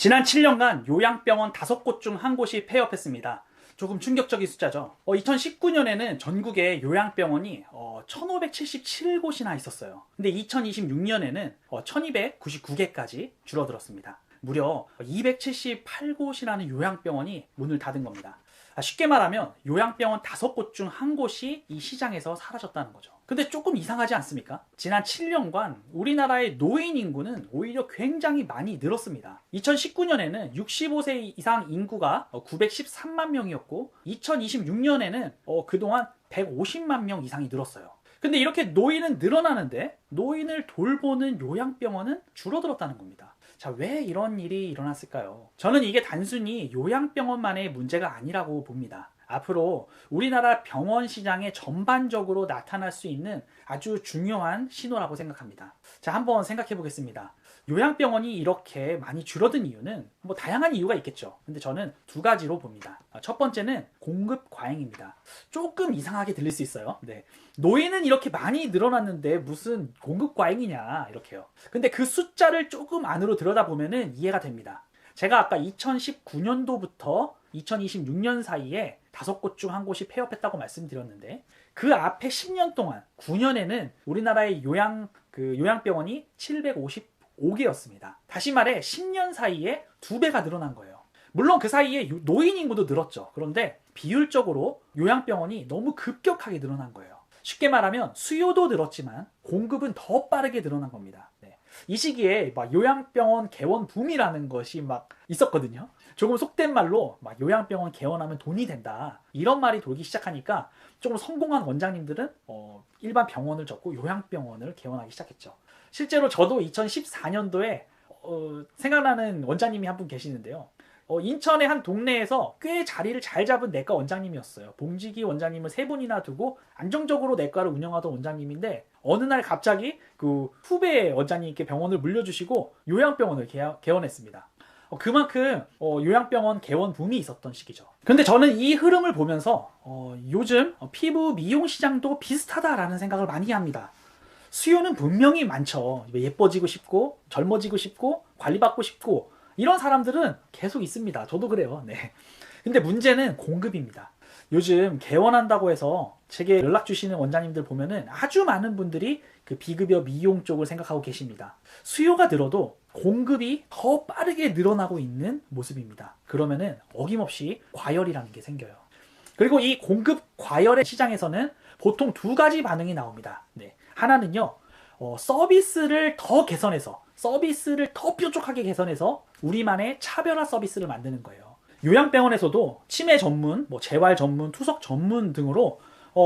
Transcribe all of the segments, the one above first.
지난 7년간 요양병원 5곳 중 한 곳이 폐업했습니다. 조금 충격적인 숫자죠. 2019년에는 전국에 요양병원이 1577곳이나 있었어요. 근데 2026년에는 1299개까지 줄어들었습니다. 무려 278곳이라는 요양병원이 문을 닫은 겁니다. 쉽게 말하면 요양병원 5곳 중 한 곳이 이 시장에서 사라졌다는 거죠. 근데 조금 이상하지 않습니까? 지난 7년간 우리나라의 노인 인구는 오히려 굉장히 많이 늘었습니다. 2019년에는 65세 이상 인구가 913만 명이었고 2026년에는 그동안 150만 명 이상이 늘었어요. 근데 이렇게 노인은 늘어나는데 노인을 돌보는 요양병원은 줄어들었다는 겁니다. 자, 왜 이런 일이 일어났을까요? 저는 이게 단순히 요양병원만의 문제가 아니라고 봅니다. 앞으로 우리나라 병원 시장에 전반적으로 나타날 수 있는 아주 중요한 신호라고 생각합니다. 자, 한번 생각해 보겠습니다. 요양병원이 이렇게 많이 줄어든 이유는 다양한 이유가 있겠죠. 근데 저는 두 가지로 봅니다. 첫 번째는 공급 과잉입니다. 조금 이상하게 들릴 수 있어요. 네. 노인은 이렇게 많이 늘어났는데 무슨 공급 과잉이냐 이렇게요. 근데 그 숫자를 조금 안으로 들여다보면 이해가 됩니다. 제가 아까 2019년도부터 2026년 사이에 5곳 중 한 곳이 폐업했다고 말씀드렸는데 그 앞에 10년 동안 9년에는 우리나라의 요양병원이 755개였습니다. 다시 말해 10년 사이에 2배가 늘어난 거예요. 물론 그 사이에 노인 인구도 늘었죠. 그런데 비율적으로 요양병원이 너무 급격하게 늘어난 거예요. 쉽게 말하면 수요도 늘었지만 공급은 더 빠르게 늘어난 겁니다. 네. 이 시기에 요양병원 개원 붐이라는 것이 있었거든요. 조금 속된 말로 요양병원 개원하면 돈이 된다 이런 말이 돌기 시작하니까 조금 성공한 원장님들은 일반 병원을 접고 요양병원을 개원하기 시작했죠. 실제로 저도 2014년도에 생각나는 원장님이 한 분 계시는데요. 인천의 한 동네에서 꽤 자리를 잘 잡은 내과 원장님이었어요. 봉지기 원장님을 3분이나 두고 안정적으로 내과를 운영하던 원장님인데 어느 날 갑자기 그 후배 원장님께 병원을 물려주시고 요양병원을 개원했습니다. 그만큼 요양병원 개원 붐이 있었던 시기죠. 근데 저는 이 흐름을 보면서 요즘 피부 미용 시장도 비슷하다라는 생각을 많이 합니다. 수요는 분명히 많죠. 예뻐지고 싶고 젊어지고 싶고 관리받고 싶고 이런 사람들은 계속 있습니다. 저도 그래요. 네. 근데 문제는 공급입니다. 요즘 개원한다고 해서 제게 연락 주시는 원장님들 보면은 아주 많은 분들이 그 비급여 미용 쪽을 생각하고 계십니다. 수요가 늘어도 공급이 더 빠르게 늘어나고 있는 모습입니다. 그러면은 어김없이 과열이라는 게 생겨요. 그리고 이 공급 과열의 시장에서는 보통 2가지 반응이 나옵니다. 네. 하나는요, 서비스를 더 개선해서, 서비스를 더 뾰족하게 개선해서 우리만의 차별화 서비스를 만드는 거예요. 요양병원에서도 치매 전문, 재활 전문, 투석 전문 등으로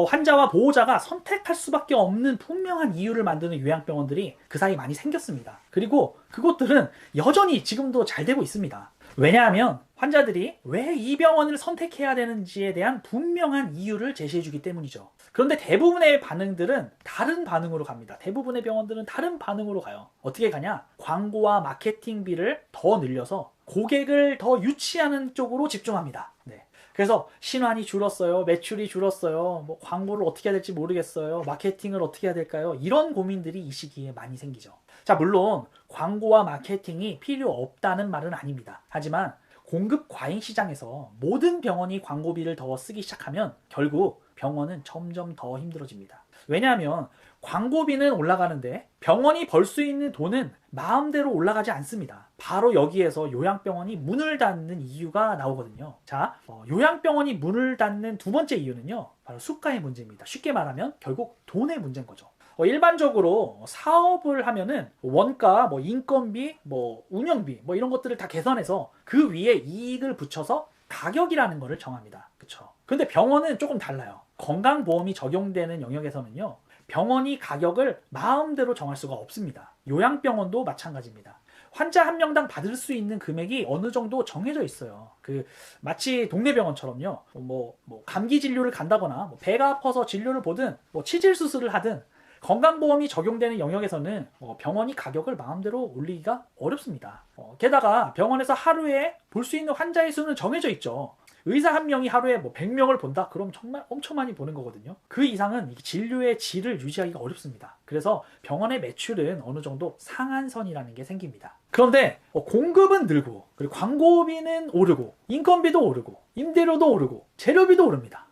환자와 보호자가 선택할 수밖에 없는 분명한 이유를 만드는 요양병원들이 그 사이 많이 생겼습니다. 그리고 그곳들은 여전히 지금도 잘 되고 있습니다. 왜냐하면 환자들이 왜 이 병원을 선택해야 되는지에 대한 분명한 이유를 제시해주기 때문이죠. 그런데 대부분의 반응들은 다른 반응으로 갑니다. 대부분의 병원들은 다른 반응으로 가요. 어떻게 가냐? 광고와 마케팅비를 더 늘려서 고객을 더 유치하는 쪽으로 집중합니다. 네. 그래서 신환이 줄었어요. 매출이 줄었어요. 광고를 어떻게 해야 될지 모르겠어요. 마케팅을 어떻게 해야 될까요? 이런 고민들이 이 시기에 많이 생기죠. 자, 물론 광고와 마케팅이 필요 없다는 말은 아닙니다. 하지만 공급 과잉 시장에서 모든 병원이 광고비를 더 쓰기 시작하면 결국 병원은 점점 더 힘들어집니다. 왜냐하면 광고비는 올라가는데 병원이 벌 수 있는 돈은 마음대로 올라가지 않습니다. 바로 여기에서 요양병원이 문을 닫는 이유가 나오거든요. 자, 요양병원이 문을 닫는 두 번째 이유는요, 바로 수가의 문제입니다. 쉽게 말하면 결국 돈의 문제인 거죠. 일반적으로 사업을 하면은 원가, 인건비, 운영비, 이런 것들을 다 계산해서 그 위에 이익을 붙여서 가격이라는 거를 정합니다. 그쵸? 근데 병원은 조금 달라요. 건강보험이 적용되는 영역에서는요, 병원이 가격을 마음대로 정할 수가 없습니다. 요양병원도 마찬가지입니다. 환자 한 명당 받을 수 있는 금액이 어느 정도 정해져 있어요. 마치 동네 병원처럼요. 감기 진료를 간다거나 배가 아파서 진료를 보든 치질 수술을 하든 건강보험이 적용되는 영역에서는 병원이 가격을 마음대로 올리기가 어렵습니다. 게다가 병원에서 하루에 볼 수 있는 환자의 수는 정해져 있죠. 의사 한 명이 하루에 뭐 100명을 본다? 그럼 정말 엄청 많이 보는 거거든요. 그 이상은 진료의 질을 유지하기가 어렵습니다. 그래서 병원의 매출은 어느 정도 상한선이라는 게 생깁니다. 그런데 공급은 늘고, 그리고 광고비는 오르고, 인건비도 오르고, 임대료도 오르고, 재료비도 오릅니다.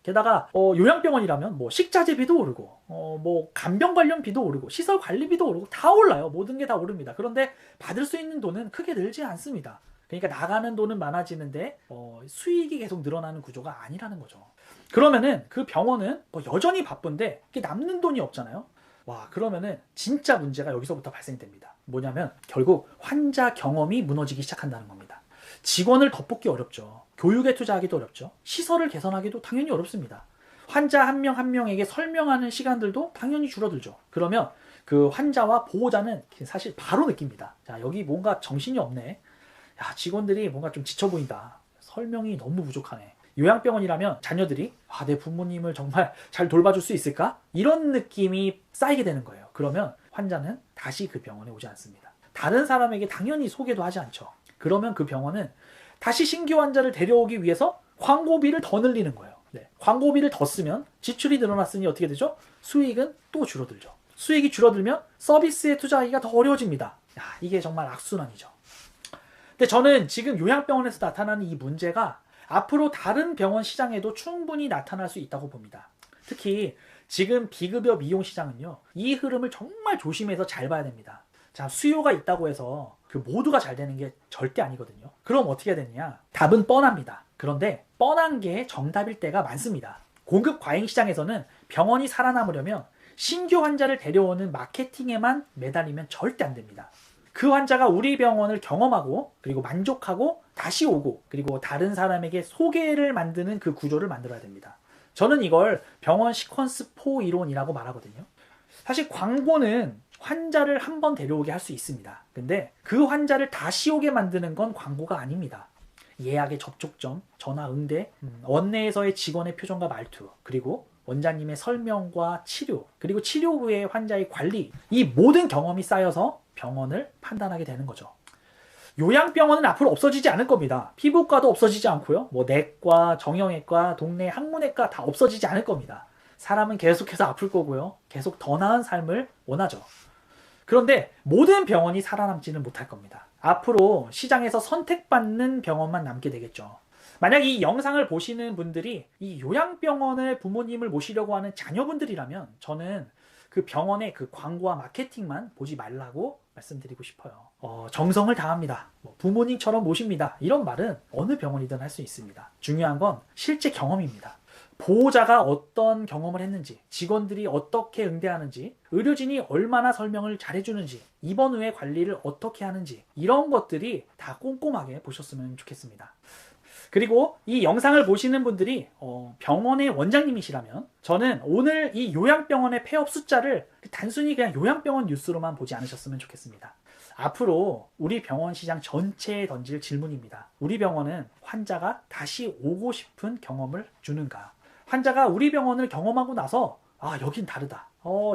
게다가 요양병원이라면 뭐 식자재비도 오르고, 뭐 간병 관련비도 오르고, 시설 관리비도 오르고, 다 올라요. 모든 게 다 오릅니다. 그런데 받을 수 있는 돈은 크게 늘지 않습니다. 그러니까 나가는 돈은 많아지는데 수익이 계속 늘어나는 구조가 아니라는 거죠. 그러면은 그 병원은 여전히 바쁜데 남는 돈이 없잖아요. 와, 그러면은 진짜 문제가 여기서부터 발생됩니다. 뭐냐면 결국 환자 경험이 무너지기 시작한다는 겁니다. 직원을 더 뽑기 어렵죠. 교육에 투자하기도 어렵죠. 시설을 개선하기도 당연히 어렵습니다. 환자 한 명 한 명에게 설명하는 시간들도 당연히 줄어들죠. 그러면 그 환자와 보호자는 사실 바로 느낍니다. 자, 여기 뭔가 정신이 없네. 야, 직원들이 뭔가 좀 지쳐 보인다. 설명이 너무 부족하네. 요양병원이라면 자녀들이 내 부모님을 정말 잘 돌봐줄 수 있을까? 이런 느낌이 쌓이게 되는 거예요. 그러면 환자는 다시 그 병원에 오지 않습니다. 다른 사람에게 당연히 소개도 하지 않죠. 그러면 그 병원은 다시 신규 환자를 데려오기 위해서 광고비를 더 늘리는 거예요. 네. 광고비를 더 쓰면 지출이 늘어났으니 어떻게 되죠? 수익은 또 줄어들죠. 수익이 줄어들면 서비스에 투자하기가 더 어려워집니다. 야, 이게 정말 악순환이죠. 근데 저는 지금 요양병원에서 나타나는 이 문제가 앞으로 다른 병원 시장에도 충분히 나타날 수 있다고 봅니다. 특히 지금 비급여 미용 시장은요, 이 흐름을 정말 조심해서 잘 봐야 됩니다. 자, 수요가 있다고 해서 그 모두가 잘 되는 게 절대 아니거든요. 그럼 어떻게 해야 되느냐? 답은 뻔합니다. 그런데 뻔한 게 정답일 때가 많습니다. 공급 과잉 시장에서는 병원이 살아남으려면 신규 환자를 데려오는 마케팅에만 매달리면 절대 안 됩니다. 그 환자가 우리 병원을 경험하고, 그리고 만족하고, 다시 오고, 그리고 다른 사람에게 소개를 만드는 그 구조를 만들어야 됩니다. 저는 이걸 병원 시퀀스 4 이론이라고 말하거든요. 사실 광고는 환자를 한 번 데려오게 할 수 있습니다. 근데 그 환자를 다시 오게 만드는 건 광고가 아닙니다. 예약의 접촉점, 전화 응대, 원내에서의 직원의 표정과 말투, 그리고 원장님의 설명과 치료, 그리고 치료 후에 환자의 관리, 이 모든 경험이 쌓여서 병원을 판단하게 되는 거죠. 요양병원은 앞으로 없어지지 않을 겁니다. 피부과도 없어지지 않고요. 뭐 내과, 정형외과, 동네 항문외과 다 없어지지 않을 겁니다. 사람은 계속해서 아플 거고요. 계속 더 나은 삶을 원하죠. 그런데 모든 병원이 살아남지는 못할 겁니다. 앞으로 시장에서 선택받는 병원만 남게 되겠죠. 만약 이 영상을 보시는 분들이 이 요양병원에 부모님을 모시려고 하는 자녀분들이라면 저는 그 병원의 그 광고와 마케팅만 보지 말라고 말씀드리고 싶어요. 정성을 다합니다. 부모님처럼 모십니다. 이런 말은 어느 병원이든 할 수 있습니다. 중요한 건 실제 경험입니다. 보호자가 어떤 경험을 했는지, 직원들이 어떻게 응대하는지, 의료진이 얼마나 설명을 잘해주는지, 입원 후에 관리를 어떻게 하는지, 이런 것들이 다 꼼꼼하게 보셨으면 좋겠습니다. 그리고 이 영상을 보시는 분들이 병원의 원장님이시라면 저는 오늘 이 요양병원의 폐업 숫자를 단순히 그냥 요양병원 뉴스로만 보지 않으셨으면 좋겠습니다. 앞으로 우리 병원 시장 전체에 던질 질문입니다. 우리 병원은 환자가 다시 오고 싶은 경험을 주는가? 환자가 우리 병원을 경험하고 나서 여긴 다르다.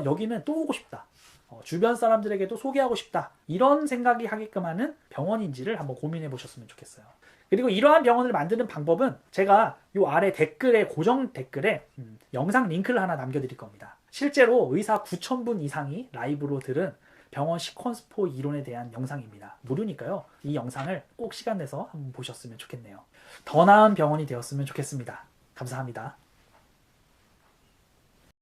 여기는 또 오고 싶다. 주변 사람들에게도 소개하고 싶다. 이런 생각이 하게끔 하는 병원인지를 한번 고민해 보셨으면 좋겠어요. 그리고 이러한 병원을 만드는 방법은 제가 이 아래 댓글에, 고정 댓글에 영상 링크를 하나 남겨드릴 겁니다. 실제로 의사 9,000분 이상이 라이브로 들은 병원 시퀀스 4 이론에 대한 영상입니다. 무료니까요. 이 영상을 꼭 시간 내서 한번 보셨으면 좋겠네요. 더 나은 병원이 되었으면 좋겠습니다. 감사합니다.